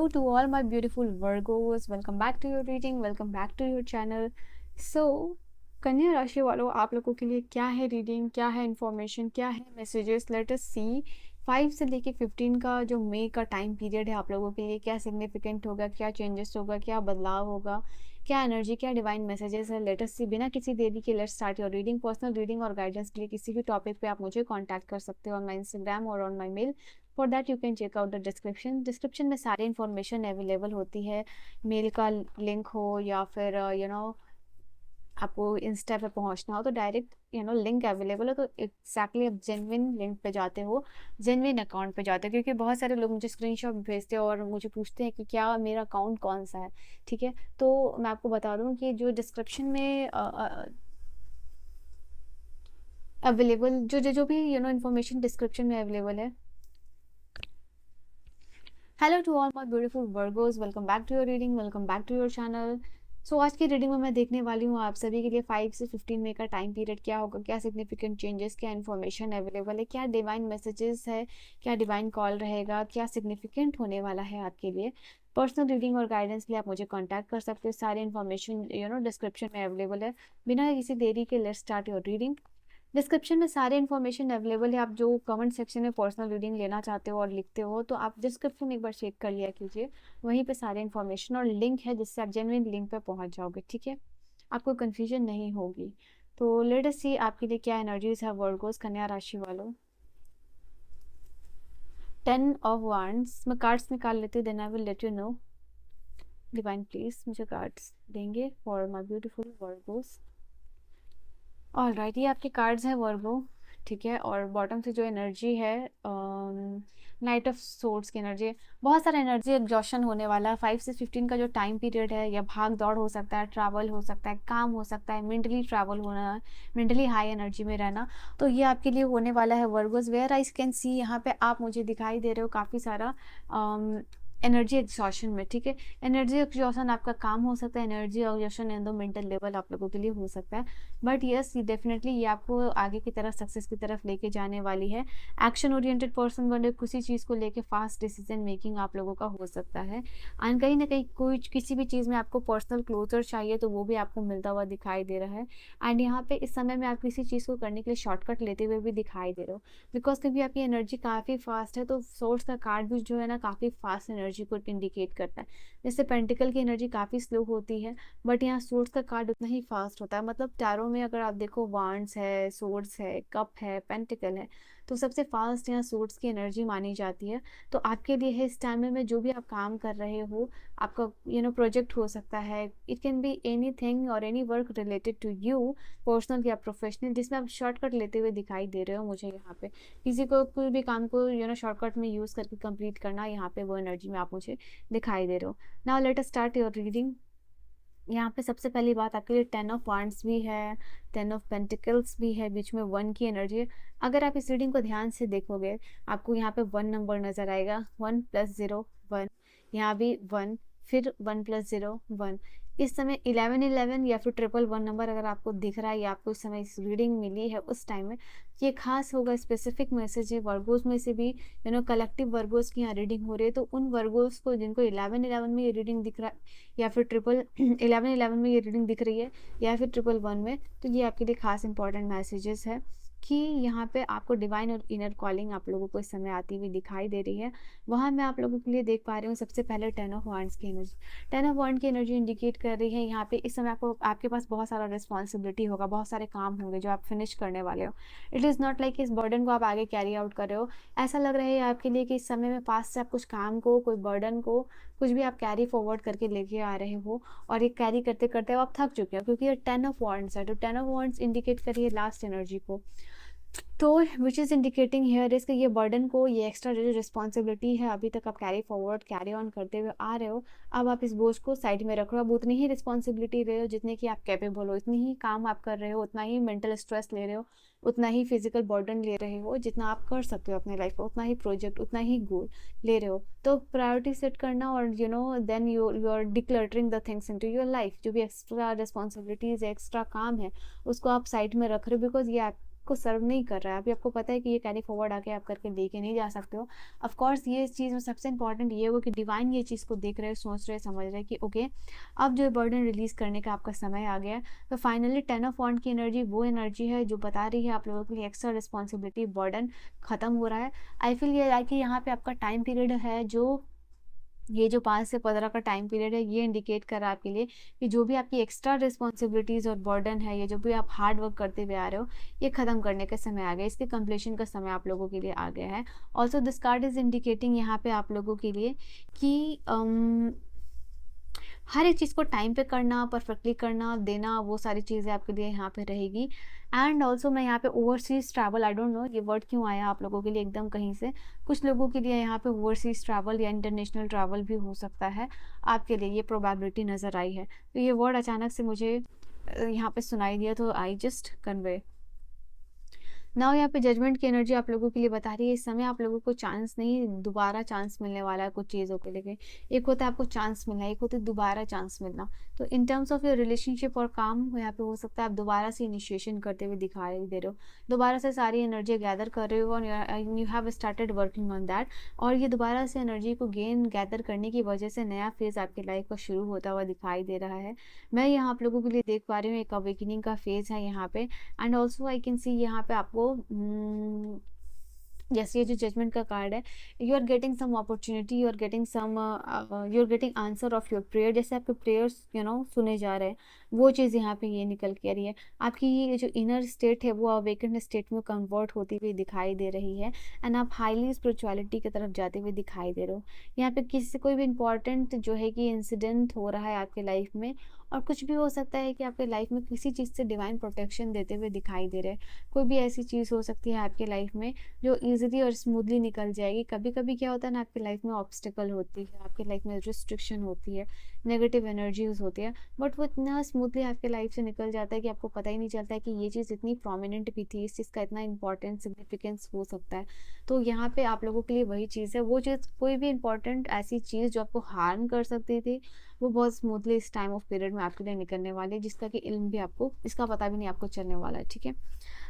Hello to all my beautiful Virgos. Welcome back to your reading. Welcome back to your channel. So, कन्या राशि वालों, आप लोगों के लिए क्या है रीडिंग, क्या है इंफॉर्मेशन, क्या है मैसेजेस? लेट अस सी 5 से लेके 15 का जो मई का टाइम पीरियड है आप लोगों के लिए क्या सिग्निफिकेंट होगा, क्या चेंजेस होगा, क्या बदलाव होगा, क्या एनर्जी, क्या डिवाइन मैसेजेस है। लेट अस सी, बिना किसी देरी के let's start your reading. Personal reading और गाइडेंस के लिए किसी भी टॉपिक पे आप मुझे कॉन्टैक्ट कर सकते हो ऑन माई इंस्टाग्राम और on my mail. For that you can check out the description में सारी इन्फॉर्मेशन अवेलेबल होती है। मेल का लिंक हो या फिर आपको इंस्टा पे पहुंचना हो तो डायरेक्ट लिंक अवेलेबल हो, तो एग्जैक्टली आप जेन्युइन लिंक पे जाते हो, जेन्युइन अकाउंट पे जाते हो। क्योंकि बहुत सारे लोग मुझे स्क्रीनशॉट भेजते हैं और मुझे पूछते हैं कि क्या मेरा अकाउंट कौन सा है। ठीक है, तो मैं आपको बता दूं कि जो डिस्क्रिप्शन में अवेलेबल जो भी इन्फॉर्मेशन डिस्क्रिप्शन में अवेलेबल है। Hello to all my beautiful virgos, welcome back to your reading, welcome back to your channel. So आज की रीडिंग में मैं देखने वाली हूँ आप सभी के लिए 5 से 15 मई का टाइम पीरियड क्या होगा, क्या सिग्निफिकेंट चेंजेस, क्या इन्फॉर्मेशन अवेलेबल है, क्या डिवाइन मैसेजेस है, क्या डिवाइन कॉल रहेगा, क्या सिग्निफिकेंट होने वाला है आपके लिए। पर्सनल रीडिंग और गाइडेंस के लिए आप मुझे कॉन्टैक्ट कर सकते हो। सारी इन्फॉर्मेशन डिस्क्रिप्शन में अवेलेबल है। बिना किसी देरी के let's start your reading. Description में सारे इन्फॉर्मेशन अवेलेबल है। आप जो कमेंट सेक्शन में पर्सनल रीडिंग लेना चाहते हो और लिखते हो तो आप डिस्क्रिप्शन एक बार चेक कर लिया कीजिए, वहीं पे सारे इन्फॉर्मेशन और लिंक है जिससे आप जेन्युइन लिंक पे पहुंच जाओगे। ठीक है, आपको कंफ्यूजन नहीं होगी। तो लेट अस सी आपके लिए क्या एनर्जीज है वर्गोस, कन्या राशि वालों। 10 ऑफ वांड्स, मैं कार्ड्स निकाल लेती हूँ, then I will let you know. Divine please मुझे कार्ड्स देंगे for my beautiful Virgos. All right, ये आपके कार्ड्स हैं वर्गो। ठीक है, और बॉटम से जो एनर्जी है नाइट ऑफ सोर्ड्स की एनर्जी। बहुत सारा एनर्जी एग्जॉशन होने वाला है। 5 से 15 का जो टाइम पीरियड है, या भाग दौड़ हो सकता है, ट्रैवल हो सकता है, काम हो सकता है, मेंटली ट्रैवल होना, मेंटली हाई एनर्जी में रहना, तो ये आपके लिए होने वाला है Virgos. Where I can see, यहाँ पे आप मुझे दिखाई दे रहे हो काफ़ी सारा एनर्जी एग्जॉशन में। ठीक है, एनर्जी एग्जॉशन आपका काम हो सकता है, energy exhaustion in the mental level आप लोगों के लिए हो सकता है। बट यस, डेफिनेटली ये आपको आगे की तरफ, सक्सेस की तरफ लेके जाने वाली है। एक्शन ओरिएंटेड पर्सन बने, किसी चीज़ को लेके फास्ट डिसीजन मेकिंग आप लोगों का हो सकता है। एंड कहीं ना कहीं कोई किसी भी चीज़ में आपको पर्सनल क्लोजर चाहिए तो वो भी आपको मिलता हुआ दिखाई दे रहा है। एंड यहाँ पे इस समय में आप किसी चीज़ को करने के लिए शॉर्टकट लेते हुए भी दिखाई दे रहे हो, बिकॉज क्योंकि आपकी एनर्जी काफ़ी फास्ट है। तो सोर्स का कार्ड भी जो है ना काफ़ी फास्ट एनर्जी को इंडिकेट करता है। जैसे पेंटिकल की एनर्जी काफ़ी स्लो होती है, बट यहाँ सोर्स का कार्ड उतना ही फास्ट होता है। मतलब टैरो में अगर आप देखो, वांड्स है, सोर्ड्स है, कप है, पेंटिकल है, तो सबसे फास्ट यहाँ सोर्ड्स की एनर्जी मानी जाती है। तो आपके लिए है इस टाइम में जो भी आप काम कर रहे हो, आपका प्रोजेक्ट हो सकता है, it can be anything और any work related to you, personal या प्रोफेशनल, जिसमें आप शॉर्टकट लेते हुए दिखाई दे रहे हो मुझे यहाँ पे। किसी को कोई भी काम को शॉर्टकट में यूज़ करके कंप्लीट करना, यहाँ पे वो एनर्जी में आप मुझे दिखाई दे रहे हो। Now let us start your reading. यहाँ पे सबसे पहली बात आपके लिए 10 ऑफ वांड्स भी है, 10 ऑफ पेंटिकल्स भी है, बीच में 1 की एनर्जी है। अगर आप इस रीडिंग को ध्यान से देखोगे, आपको यहाँ पे 1 नंबर नजर आएगा। 1 + 0 1, यहाँ भी 1, फिर 1 + 0 1। इस समय 11 या फिर 111 नंबर अगर आपको दिख रहा है या आपको इस समय इस रीडिंग मिली है उस टाइम में, ये खास होगा, स्पेसिफिक मैसेज है। वर्गोस में से भी कलेक्टिव वर्गोस की यहाँ रीडिंग हो रही है, तो उन वर्गोस को जिनको 11 में ये रीडिंग दिख रहा है, या फिर 11 में ये रीडिंग दिख रही है, या फिर 111 में, तो ये आपके लिए खास इंपॉर्टेंट मैसेजेस है कि यहाँ पे आपको डिवाइन और इनर कॉलिंग आप लोगों को इस समय आती हुई दिखाई दे रही है। वहाँ मैं आप लोगों के लिए देख पा रही हूँ सबसे पहले 10 ऑफ वांड्स की एनर्जी। 10 ऑफ वांड की एनर्जी इंडिकेट कर रही है यहाँ पे इस समय आपके पास बहुत सारा रिस्पॉन्सिबिलिटी होगा, बहुत सारे काम होंगे जो आप फिनिश करने वाले हो। इट इज़ नॉट लाइक इस बर्डन को आप आगे कैरी आउट कर रहे हो। ऐसा लग रहा है आपके लिए कि इस समय में पास से आप कुछ काम को, कोई बर्डन को, कुछ भी आप कैरी फॉरवर्ड करके लेके आ रहे हो, और ये कैरी करते करते आप थक चुके हो, क्योंकि ये 10 ऑफ वांड्स है। तो 10 ऑफ वांड्स इंडिकेट करिए लास्ट एनर्जी को, तो which is indicating here is कि ये बर्डन को, ये एक्स्ट्रा जो रिस्पॉन्सिबिलिटी है अभी तक आप कैरी फॉरवर्ड, कैरी ऑन करते हुए आ रहे हो, अब आप इस बोझ को साइड में रख रहे हो। अब उतनी ही रिस्पॉन्सिबिलिटी रहे हो जितने की आप कैपेबल हो, इतनी ही काम आप कर रहे हो, उतना ही मेंटल स्ट्रेस ले रहे हो, उतना ही फिजिकल बर्डन ले रहे हो जितना आप कर सकते हो अपने लाइफ में, उतना ही प्रोजेक्ट, उतना ही गोल ले रहे हो। तो प्रायोरिटी सेट करना, और then you are decluttering the things into your life. जो भी एक्स्ट्रा रिस्पॉन्सिबिलिटीज, एक्स्ट्रा काम है, उसको आप साइड में रख रहे हो, बिकॉज ये को सर्व नहीं कर रहा है, अभी आपको पता है कि ये कैरी फॉरवर्ड आके आप करके लेके नहीं जा सकते हो। ऑफ कोर्स ये चीज़ में सबसे इंपॉर्टेंट ये होगा कि डिवाइन ये चीज़ को देख रहे हैं, सोच रहे हैं, समझ रहे हैं कि ओके अब जो बर्डन रिलीज करने का आपका समय आ गया है। तो फाइनली 10 ऑफ वॉन्ड की एनर्जी वो एनर्जी है जो बता रही है आप लोगों के लिए एक्स्ट्रा रिस्पॉन्सिबिलिटी बर्डन खत्म हो रहा है। आई फील ये है कि यहाँ पे आपका टाइम पीरियड है जो ये जो 5 से 15 का टाइम पीरियड है ये इंडिकेट कर रहा है आपके लिए कि जो भी आपकी एक्स्ट्रा रिस्पॉन्सिबिलिटीज़ और बर्डन है, ये जो भी आप हार्ड वर्क करते हुए आ रहे हो, ये ख़त्म करने का समय आ गया, इसके कंप्लीशन का समय आप लोगों के लिए आ गया है। Also this card is indicating यहाँ पे आप लोगों के लिए कि हर एक चीज़ को टाइम पे करना, परफेक्टली करना, देना, वो सारी चीज़ें आपके लिए यहाँ पे रहेगी। एंड ऑल्सो मैं यहाँ पे overseas travel, I don't know ये वर्ड क्यों आया आप लोगों के लिए एकदम कहीं से, कुछ लोगों के लिए यहाँ पे ओवरसीज़ ट्रैवल या इंटरनेशनल ट्रैवल भी हो सकता है आपके लिए, ये प्रोबेबिलिटी नज़र आई है। तो ये वर्ड अचानक से मुझे यहाँ पे सुनाई दिया, तो आई जस्ट कन्वे। नाउ यहाँ पे जजमेंट की एनर्जी आप लोगों के लिए बता रही है इस समय आप लोगों को चांस नहीं, दोबारा चांस मिलने वाला है कुछ चीज़ों के लेके। एक होता है आपको चांस मिलना, एक होता है दोबारा चांस मिलना। तो इन टर्म्स ऑफ योर रिलेशनशिप और काम यहाँ पे हो सकता है आप दोबारा से इनिशिएशन करते हुए दिखाई दे रहे हो, दोबारा से सारी एनर्जी गैदर कर रहे हो और you have started working on that. और ये दोबारा से एनर्जी को गेन गैदर करने की वजह से नया फेज़ आपकी लाइफ का शुरू होता हुआ दिखाई दे रहा है। मैं यहाँ आप लोगों के लिए देख पा रही हूँ एक अवेकनिंग का फेज़ है यहाँ पे। And also I can see यहाँ पे आपको जैसे ये जो जजमेंट का कार्ड है, you are getting some opportunity, you are getting some, you are getting answer of your prayer, जैसे आपके प्रेयर्स सुने जा रहे हैं, वो चीज़ यहाँ पे ये निकल के आ रही है। आपकी ये जो इनर स्टेट है वो अवेकेंड स्टेट में कन्वर्ट होती हुई दिखाई दे रही है। एंड आप हाईली स्पिरिचुअलिटी की तरफ जाते हुए दिखाई दे रहे हो। यहाँ पे किसी कोई भी इंपॉर्टेंट जो है कि इंसिडेंट हो रहा है आपके लाइफ में, और कुछ भी हो सकता है कि आपके लाइफ में किसी चीज़ से डिवाइन प्रोटेक्शन देते हुए दिखाई दे रहे हैं। कोई भी ऐसी चीज़ हो सकती है आपके लाइफ में जो ईजिली और स्मूथली निकल जाएगी। कभी कभी क्या होता है ना, आपकी लाइफ में ऑब्स्टिकल होती है, आपकी लाइफ में रिस्ट्रिक्शन होती है, नेगेटिव एनर्जीज होती है, बट वो इतना स्मूथली आपके लाइफ से निकल जाता है कि आपको पता ही नहीं चलता है कि ये चीज़ इतनी प्रोमिनेंट भी थी, इस चीज़ का इतना इंपॉर्टेंट सिग्निफिकेंस हो सकता है। तो यहाँ पे आप लोगों के लिए वही चीज़ है, वो चीज़ कोई भी इंपॉर्टेंट ऐसी चीज़ जो आपको हार्म कर सकती थी, वो बहुत स्मूथली इस टाइम ऑफ पीरियड में आपके लिए निकलने वाली है, जिसका कि इल्म भी आपको, इसका पता भी नहीं आपको चलने वाला है। ठीक है,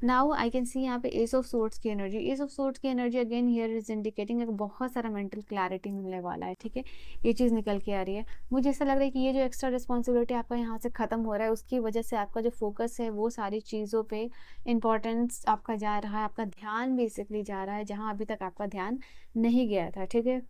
नाउ आई कैन सी यहाँ पे एस ऑफ सोर्ड्स की एनर्जी, एस ऑफ सोर्ड्स की energy again here is indicating बहुत सारा मेंटल क्लैरिटी मिलने वाला है। ठीक है, ये चीज़ निकल के आ रही है। मुझे ऐसा लग रहा है कि ये जो एक्स्ट्रा रिस्पॉन्सिबिलिटी आपका यहाँ से ख़त्म हो रहा है, उसकी वजह से आपका जो फोकस है वो सारी चीज़ों पे इंपॉर्टेंस आपका जा रहा है, आपका ध्यान बेसिकली जा रहा है जहाँ अभी तक आपका ध्यान नहीं गया था। ठीक है,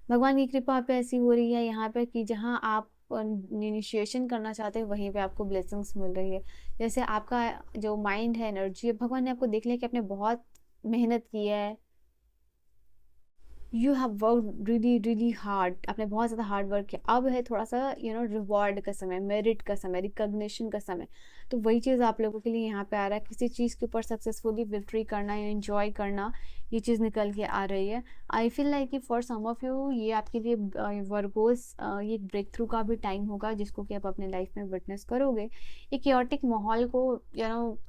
भगवान की कृपा पे ऐसी हो रही है यहाँ पे कि जहाँ आप इनिशिएशन करना चाहते हैं वहीं पे आपको ब्लेसिंग्स मिल रही है। जैसे आपका जो माइंड है, एनर्जी है, भगवान ने आपको देख लिया कि आपने बहुत मेहनत की है, you have work really really hard, आपने बहुत ज़्यादा हार्ड वर्क किया, अब है थोड़ा सा रिवॉर्ड का समय, मेरिट का समय, रिकग्निशन का समय। तो वही चीज़ आप लोगों के लिए यहाँ पे आ रहा है, किसी चीज़ के ऊपर सक्सेसफुली विक्ट्री करना या इन्जॉय करना, ये चीज़ निकल के आ रही है। आई फील लाइक कि फॉर सम ऑफ यू ये आपके लिए वर्गोस ये एक ब्रेक थ्रू का भी टाइम होगा जिसको कि आप अपने लाइफ में विटनेस करोगे। एक क्योटिक माहौल को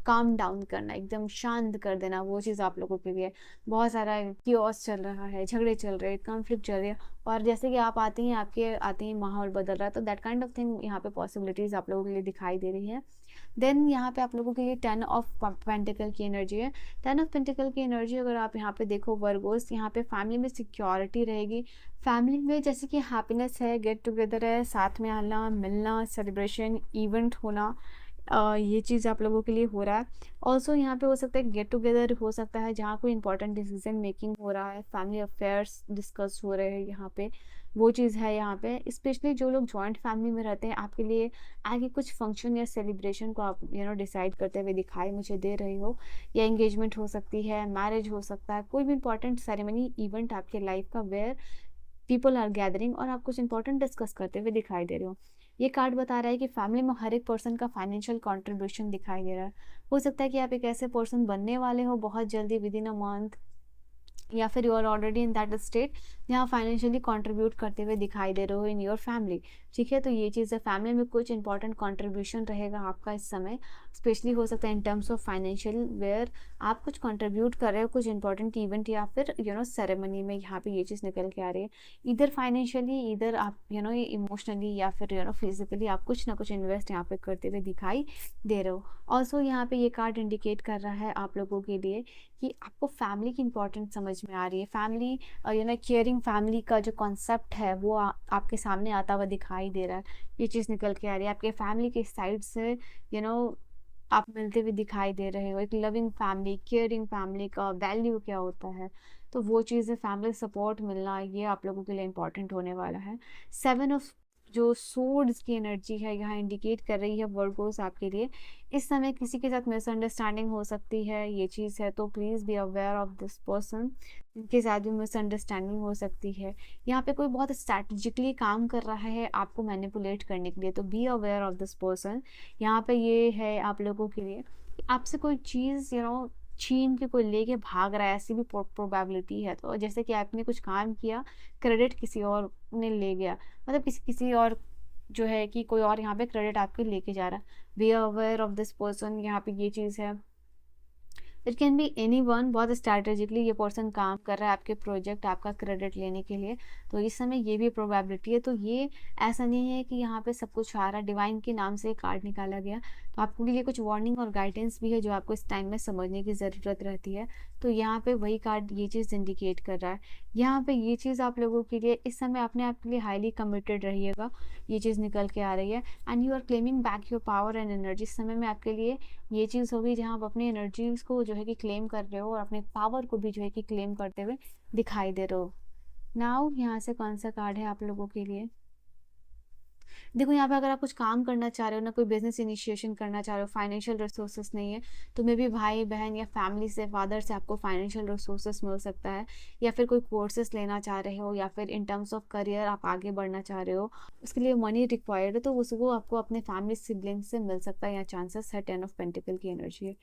काम डाउन करना, एकदम शांत कर देना, वो चीज़ आप लोगों के लिए, बहुत सारा कियोस चल रहा है, झगड़े चल रहे हैं, कॉन्फ्लिक्ट चल रहे हैं, और जैसे कि आप आते हैं, आपके आते ही माहौल बदल रहा है, तो दैट काइंड ऑफ थिंग यहाँ पे पॉसिबिलिटीज़ आप लोगों के लिए दिखाई दे रही है। देन यहाँ पे आप लोगों के लिए 10 ऑफ पेंटिकल की एनर्जी है। 10 ऑफ पेंटिकल की एनर्जी अगर आप यहाँ पे देखो वर्गोस, यहाँ पे फैमिली में सिक्योरिटी रहेगी, फैमिली में जैसे कि हैप्पीनेस है, गेट टुगेदर है, साथ में आना, मिलना, सेलिब्रेशन, इवेंट होना, ये चीज़ आप लोगों के लिए हो रहा है। ऑल्सो यहाँ पे हो सकता है गेट टुगेदर हो सकता है जहाँ कोई इंपॉर्टेंट डिसीजन मेकिंग हो रहा है, फैमिली अफेयर्स डिस्कस हो रहे हैं यहाँ पे, वो चीज़ है यहाँ पे। स्पेशली जो लोग जॉइंट फैमिली में रहते हैं, आपके लिए आगे कुछ फंक्शन या सेलिब्रेशन को आप डिसाइड करते हुए दिखाई मुझे दे रही हो, या एंगेजमेंट हो सकती है, मैरिज हो सकता है, कोई भी इंपॉर्टेंट सेरेमनी इवेंट आपके लाइफ का वेयर पीपल आर गैदरिंग और आप कुछ इंपॉर्टेंट डिस्कस करते हुए दिखाई दे रहे हो। ये कार्ड बता रहा है कि फैमिली में हर एक पर्सन का फाइनेंशियल कंट्रीब्यूशन दिखाई दे रहा है। हो सकता है कि आप एक ऐसे पर्सन बनने वाले हो बहुत जल्दी, विद इन अ मंथ या फिर you are already in that state जहाँ फाइनेंशियली कंट्रीब्यूट करते हुए दिखाई दे रहे हो इन योर फैमिली। ठीक है, तो ये चीज़ है, फैमिली में कुछ इंपॉर्टेंट कंट्रीब्यूशन रहेगा आपका इस समय, स्पेशली हो सकता है in terms of financial, where आप कुछ कंट्रीब्यूट कर रहे हो कुछ इंपॉर्टेंट इवेंट या फिर सेरेमनी में, यहाँ पे ये चीज़ निकल के आ रही है। इधर फाइनेंशियली, इधर आप इमोशनली या फिर फिजिकली आप कुछ ना कुछ इन्वेस्ट यहाँ पे करते हुए दिखाई दे रहे हो। ऑल्सो यहाँ पे ये कार्ड इंडिकेट कर रहा है आप लोगों के लिए कि आपको फैमिली की इंपॉर्टेंस समझ में आ रही है। फैमिली केयरिंग फैमिली का जो कॉन्सेप्ट है वो आपके सामने आता हुआ दिखाई दे रहा है। ये चीज़ निकल के आ रही है आपके फैमिली के साइड से, आप मिलते हुए दिखाई दे रहे हो। एक लविंग फैमिली, केयरिंग फैमिली का वैल्यू क्या होता है, तो वो चीज़ें, फैमिली सपोर्ट मिलना, ये आप लोगों के लिए इंपॉर्टेंट होने वाला है। 7 ऑफ जो सोर्ड्स की एनर्जी है यहाँ इंडिकेट कर रही है वर्गोस आपके लिए। इस समय किसी के साथ मिसअंडरस्टैंडिंग हो सकती है, ये चीज़ है, तो please be aware of this person, इनके साथ भी मिसअंडरस्टैंडिंग हो सकती है। यहाँ पे कोई बहुत स्ट्रैटेजिकली काम कर रहा है आपको मैनिपुलेट करने के लिए, तो be aware of this person. यहाँ पे ये है आप लोगों के लिए, आपसे कोई चीज़ छीन के कोई लेके भाग रहा है, ऐसी भी प्रोबेबिलिटी है। तो जैसे कि आपने कुछ काम किया, क्रेडिट किसी और ने ले गया, मतलब किसी और जो है कि कोई और यहाँ पे क्रेडिट आपके लेके जा रहा है। Be aware of this person, यहाँ पे ये चीज़ है। It can be any one, बहुत स्ट्रैटेजिकली ये पर्सन काम कर रहा है आपके प्रोजेक्ट, आपका क्रेडिट लेने के लिए, तो इस समय ये भी प्रोबेबिलिटी है। तो ये ऐसा नहीं है कि यहाँ पे सब कुछ आ रहा है, डिवाइन के नाम से कार्ड निकाला गया, तो आपके लिए कुछ वार्निंग और गाइडेंस भी है जो आपको इस टाइम में समझने की ज़रूरत रहती है। तो यहाँ पे वही कार्ड ये चीज़ इंडिकेट कर रहा है। यहाँ पे ये चीज़ आप लोगों के लिए इस समय अपने आप के लिए हाईली कमिटेड रहिएगा, ये चीज़ निकल के आ रही है। And you are claiming back your power and energy. इस समय में आपके लिए ये चीज़ होगी जहाँ आप अपनी एनर्जीज को जो है कि क्लेम कर रहे हो और अपने पावर को भी जो है कि क्लेम करते हुए दिखाई दे रहे हो। नाउ यहाँ से कौन सा कार्ड है आप लोगों के लिए? देखो यहाँ पे अगर आप कुछ काम करना चाह रहे हो ना, कोई बिजनेस इनिशिएशन करना चाह रहे हो, फाइनेंशियल रिसोर्सेस नहीं है, तो मे भी भाई बहन या फैमिली से, फादर से आपको फाइनेंशियल रिसोर्सेस मिल सकता है, या फिर कोई कोर्सेस लेना चाह रहे हो, या फिर इन टर्म्स ऑफ करियर आप आगे बढ़ना चाह रहे हो, उसके लिए मनी रिक्वायर्ड है, तो उसको आपको अपने फैमिली सिबलिंग से मिल सकता है, या चांसेस है। 10 ऑफ पेंटिकल की एनर्जी है।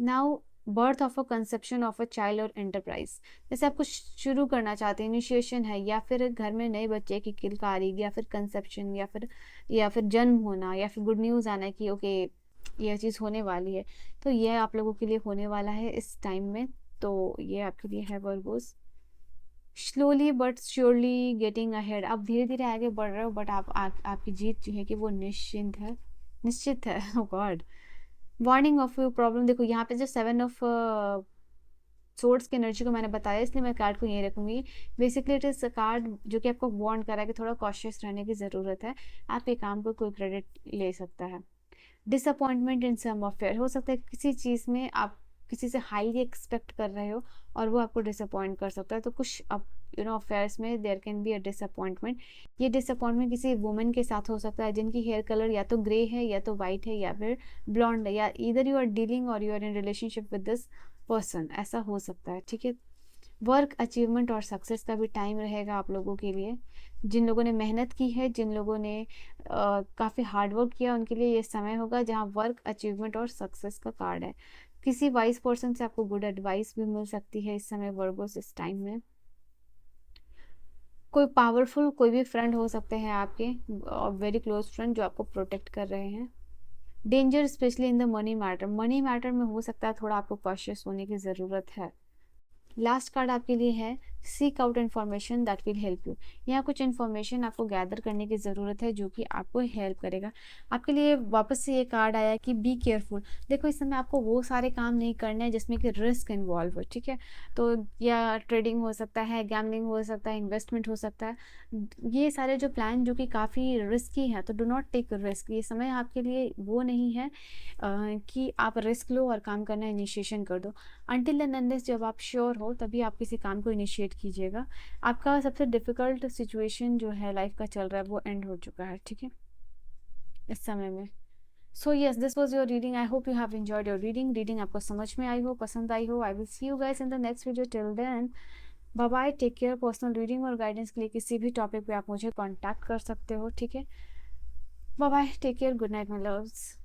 Now birth of a conception of a child और एंटरप्राइज, जैसे आप कुछ शुरू करना चाहते हैं, इनिशिएशन है, या फिर घर में नए बच्चे की किलकारी, या फिर कंसेप्शन, या फिर जन्म होना, या फिर गुड न्यूज़ आना कि ओके यह चीज़ होने वाली है, तो यह आप लोगों के लिए होने वाला है इस टाइम में। तो ये आपके लिए है Virgo's. Slowly but surely getting ahead, आप धीरे धीरे आगे बढ़ रहे हो, बट आपकी जीत जो है कि वो निश्चित है। Oh god, warning of your problem. देखो यहाँ पे जो 7 ऑफ सोर्ड्स की एनर्जी को मैंने बताया, इसलिए मैं कार्ड को यहीं रखूंगी। बेसिकली इट इज कार्ड जो कि आपको वार्न करा है कि थोड़ा कॉशियस रहने की ज़रूरत है, आपके काम को कोई क्रेडिट ले सकता है। डिसअपॉइंटमेंट इन सम अफेयर, हो सकता है किसी चीज़ में आप किसी से हाईली एक्सपेक्ट कर रहे हो और वो आपको डिसअपॉइंट कर सकता है, तो कुछ अफेयर्स में there can be a disappointment. ये डिसअपॉइंटमेंट किसी वुमेन के साथ हो सकता है जिनकी हेयर कलर या तो ग्रे है, या तो वाइट है, या फिर ब्लॉन्ड है, या इधर यू आर डीलिंग और you are in relationship with this person, ऐसा हो सकता है। ठीक है, वर्क अचीवमेंट और सक्सेस का भी टाइम रहेगा आप लोगों के लिए। जिन लोगों ने मेहनत की है, जिन लोगों ने काफ़ी हार्डवर्क किया, उनके लिए ये समय होगा जहाँ वर्क अचीवमेंट और सक्सेस का कार्ड है। किसी वाइज पर्सन से आपको गुड एडवाइस भी मिल सकती है इस समय वर्गोस, इस टाइम में। कोई पावरफुल कोई भी फ्रेंड हो सकते हैं आपके, वेरी क्लोज फ्रेंड जो आपको प्रोटेक्ट कर रहे हैं। Danger specially in the money matter में हो सकता है थोड़ा आपको कॉशियस होने की ज़रूरत है। लास्ट कार्ड आपके लिए है seek out information that will help you. यहाँ कुछ इन्फॉर्मेशन आपको गैदर करने की ज़रूरत है जो कि आपको हेल्प करेगा। आपके लिए वापस से ये कार्ड आया कि बी केयरफुल। देखो इस समय आपको वो सारे काम नहीं करने हैं जिसमें कि रिस्क इन्वॉल्व हो, ठीक है, तो या ट्रेडिंग हो सकता है, गैमलिंग हो सकता है, इन्वेस्टमेंट हो सकता है, ये सारे जो प्लान जो कि काफ़ी रिस्की हैं, तो डो नॉट टेक रिस्क। ये समय आपके लिए वो नहीं है कि आप रिस्क लो और काम करना इनिशिएशन कर दो। अनटिल एंड अनलेस जब आप श्योर हो तभी आप किसी काम को इनिशिएट कीजिएगा। आपका सबसे डिफ़िकल्ट सिचुएशन जो है लाइफ का चल रहा है वो एंड हो चुका है, ठीक है, इस समय में। So yes, this was your reading. I hope you have enjoyed your reading आपको समझ में आई हो, पसंद आई हो। I will see you guys in the next video. Till then bye bye, take care. Personal reading और गाइडेंस के लिए किसी भी टॉपिक पे आप मुझे कॉन्टैक्ट कर सकते हो, ठीक है। Bye bye, take care, good night my loves.